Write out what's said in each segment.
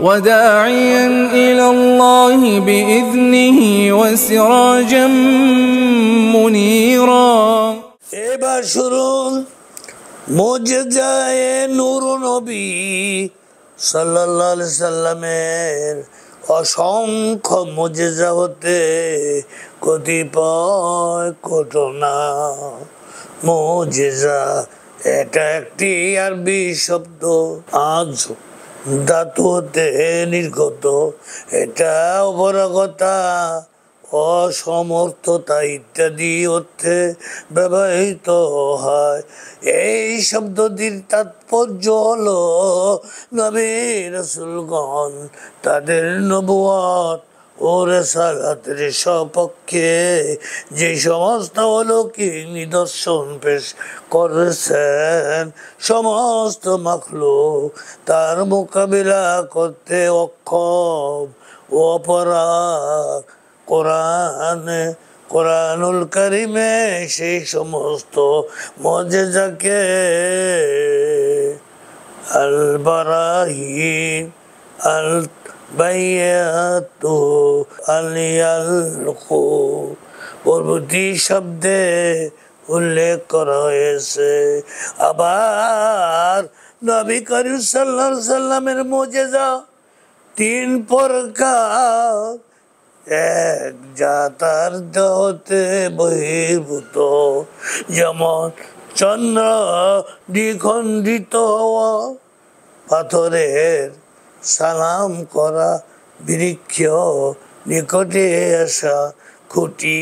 وداعيا إلى الله بإذنه وسراجا منيرا এবার শুনুন মুজিজায়ে নূর নবী সাল্লাল্লাহু আলাইহি সাল্লামের অসংখ্য মুজিজা হতে কতিপয় ঘটনা। মুজিজা এটা একটি আরবি শব্দ, আজ ধাতু হতে নির্গত। এটা অপারগতা, অসমর্থতা ইত্যাদি অর্থে ব্যবহৃত হয়। এই শব্দটির তাৎপর্য হলো নবী রাসূলগণ তাদের নবুয়ত ও রিসালাতের সপক্ষে যে সমস্ত অলৌকিক নিদর্শন পেশ করেছেন, সমস্ত মাখলুক তার মোকাবিলা করতে অক্ষম ও অপরাগ। কোরআনুল কারিমে সেই সমস্ত মুজিজাকে আল বারাহিন আল বাইয়াতু আলিয়ালকু পরবর্তী শব্দে উল্লেখ করা হয়েছে। আবার নবী করিম সাল্লাল্লাহু আলাইহি সাল্লামের মুজিজা তিন প্রকার। এক, যা তার হতে বহির্ভূত, যেমন চন্দ্র দ্বিখণ্ডিত হওয়া, পাথরের সালাম করা, বৃক্ষ নিকটে আসা, খুঁটি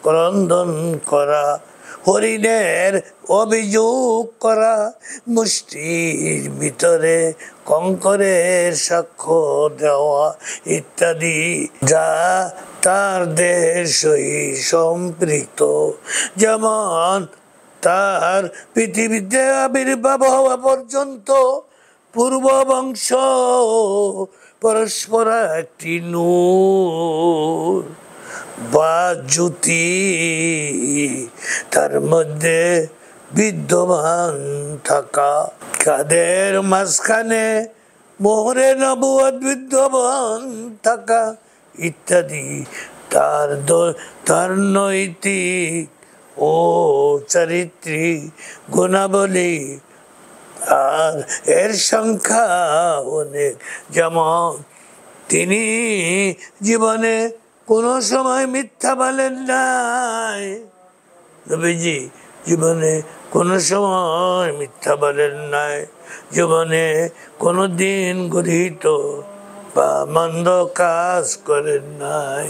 ক্রন্দন করা, হরিণের অভিযোগ করা, মুষ্টির ভিতরে কঙ্করের সাক্ষ্য দেওয়া ইত্যাদি, যা তার দেহের সহিত সম্পৃক্ত। যেমন তার পৃথিবীতে আবির্ভাব হওয়া পর্যন্ত পূর্ব বংশ পরস্পর একটি নূর বা জ্যোতি তার মধ্যে বিদ্যমান থাকা, কাদের মাঝখানে মোহরে নবুয়ত বিদ্যমান থাকা ইত্যাদি তার নৈতিক ও চারিত্রিক গুণাবলী। আর এর সংখ্যা অনেক। যেমন তিনি জীবনে কোনো সময় মিথ্যা বলেন নাই, নবীজি জীবনে কোনো সময় মিথ্যা বলেন নাই, জীবনে কোনো দিন গৃহীত বা মন্দ কাজ করেন নাই,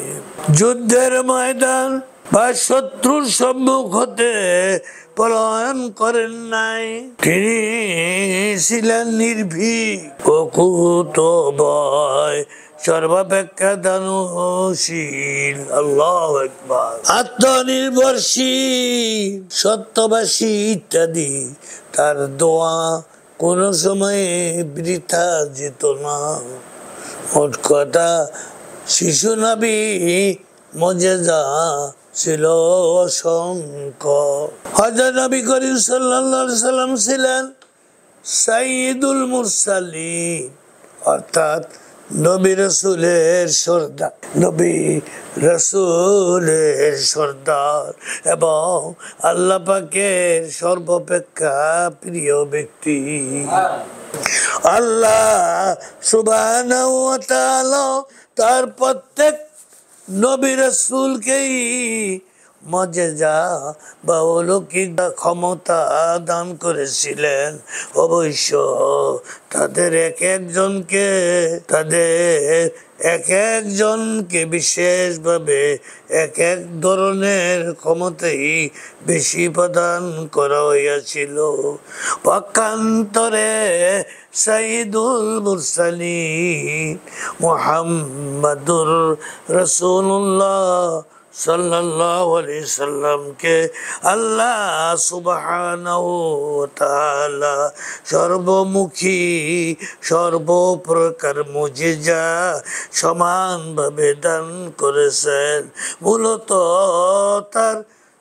যুদ্ধের ময়দান বা শত্রুর সম্মুখ হতে পলায়ন করেন নাই, তিনি ছিলেন নির্ভীক, অকুত ভয়, সর্বাপেক্ষা দানশীল, আল্লাহু আকবার, আত্মনির্ভরশীল, সত্যবাসী ইত্যাদি। তার দোয়া কোনো সময়ে বৃথা যেত না। মোট কথা, শিশু নবী মুজিজা ছিল অসংখ্য। হযরত নবী করিম সাল্লাল্লাহু আলাইহি সাল্লাম ছিলেন সাইয়্যিদুল মুরসালিন, অর্থাৎ নবী রাসূলের সর্দার, নবী রাসূলের সর্দার এবং আল্লাহ পাকের সর্বাপেক্ষা প্রিয় ব্যক্তি। আল্লাহ সুবহানাহু ওয়া তাআলা তার প্রত্যেক নবী রাসূলকেই মুজিজা বা অলৌকিক ক্ষমতা দান করেছিলেন। অবশ্য তাদের এক একজনকে বিশেষভাবে এক এক ধরনের ক্ষমতাই বেশি প্রদান করা হইয়াছিল। পক্ষান্তরে সাইয়্যিদুল মুরসালিন মুহাম্মাদুর রাসূলুল্লাহ সাল্লাল্লাহু আলাইহি সাল্লামকে আল্লাহ সুবহানাহু ওয়া তাআলা সর্বমুখী সর্বপ্রকার মুজিজা সমানভাবে দান করেছেন। মূলত তার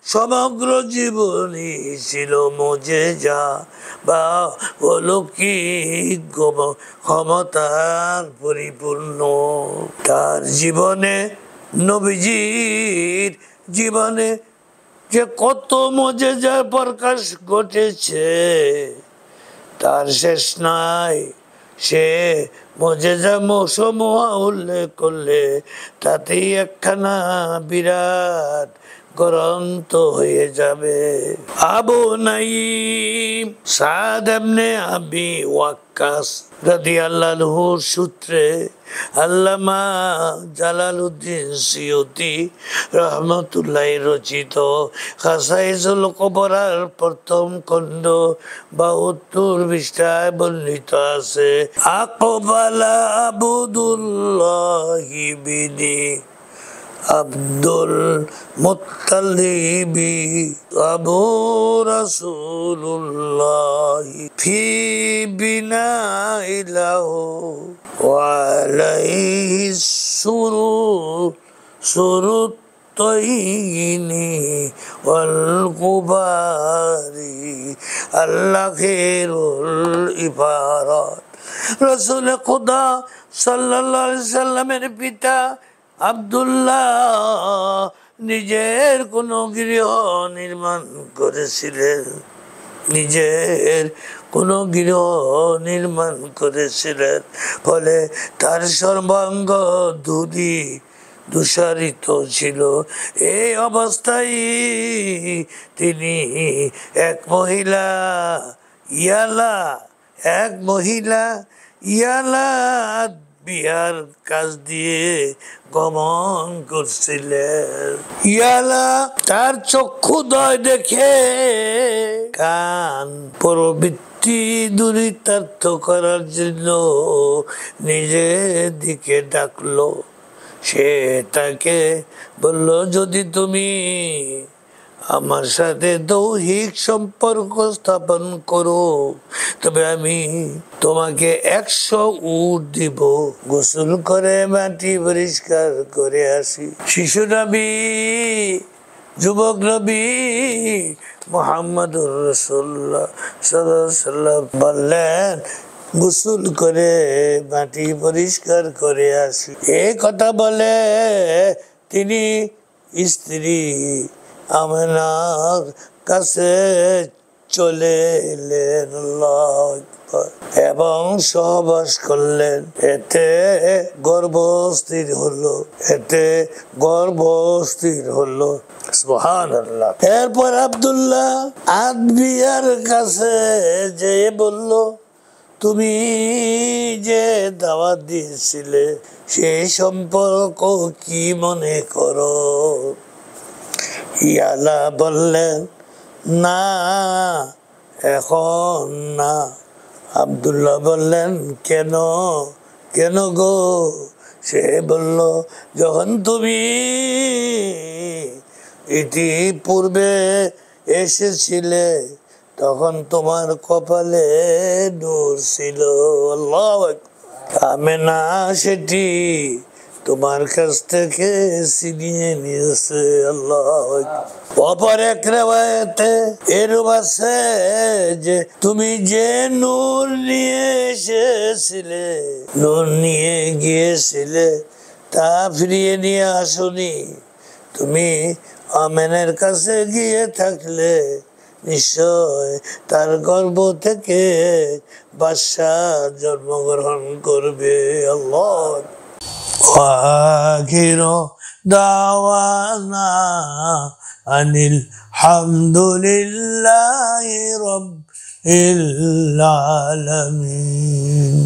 সমগ্র জীবনই ছিল মুজিজা বা অলৌকিক ক্ষমতার পরিপূর্ণ। তার জীবনে, নবীজির জীবনে যে কত মুজিজার প্রকাশ ঘটেছে তার শেষ নাই। সে মুজিজা সমূহ উল্লেখ করলে তাতেই একখানা বিরাট গ্রন্থ হয়ে যাবে। আবু নাঈম সাদ ইবনে আবি ওয়াক্কাস রাদিয়াল্লাহু সূত্রে আল্লামা জালালউদ্দিন সিয়ুতি রহমতুল্লাহ রচিত খাসাইসুল কুবরার প্রথম খণ্ড 72 পৃষ্ঠায় বর্ণিত আছে, আকবালা আবদুল্লাহি বিনি আব্দুল মুত্তালিবি আবু রাসূলুল্লাহ ফি বিনাইলাহু ওয়া আলাইহি সুরুত তৈনি ওয়াল কুবারি আল্লাহিরুল ইবারাত। রাসূল খুদা সাল্লাল্লাহু আলাইহি সাল্লামের পিতা আব্দুল্লাহ নিজের কোনো গৃহ নির্মাণ করেছিলেন, ফলে তার সর্বাঙ্গ দূষারিত ছিল। এই অবস্থায় তিনি এক মহিলা ইয়ালা বিয়ার কাজ দিয়ে গমন করছিলেন। ইয়ালা তার চক্ষুদয় দেখে কান প্রবৃত্তি দূরিতার্থ করার জন্য নিজের দিকে ডাকলো। সে তাকে বলল, যদি তুমি আমার সাথে দৈহিক সম্পর্ক স্থাপন করো তবে আমি তোমাকে 100 উট দিব। গোসল করে মাটি পরিষ্কার করে আসি। শিশু নবী, যুবক নবী মুহাম্মদুর রাসূলুল্লাহ সাল্লাল্লাহু আলাইহি ওয়াসাল্লাম বললেন, গোসল করে মাটি পরিষ্কার করে আসি। এই কথা বলে তিনি স্ত্রী আমেনার কাছে চলে এলেন এবং সহবাস করলেন। এতে গর্ভ স্থির হলো। সুবহানাল্লাহ। এরপর আব্দুল্লাহ আদবিয়ার কাছে যেয়ে বলল, তুমি যে দাওয়াত দিয়েছিলে সেই সম্পর্ক কি মনে করো? ইয়ালা বললেন, না, এখন না। আব্দুল্লাহ বললেন, কেন গো? সে বলল, যখন তুমি ইতিপূর্বে এসেছিলে তখন তোমার কপালে নূর ছিল। আল্লাহু আকবার। আমেনা সেটি তোমার কাছ থেকে ছিনিয়ে নিয়েছে। আল্লাহু আকবার। অপর এক রিওয়ায়াতে এরূপ আছে যে তুমি যে নূর নিয়ে গিয়েছিলে তা ফিরিয়ে নিয়ে আসনি। তুমি আমেনের কাছে গিয়ে থাকলে নিশ্চয় তার গর্ভ থেকে বাদশা জন্মগ্রহণ করবে। আল্লাহ। আখিরু দাওয়ানা আনিল হামদুলিল্লাহি রাব্বিল আলামিন।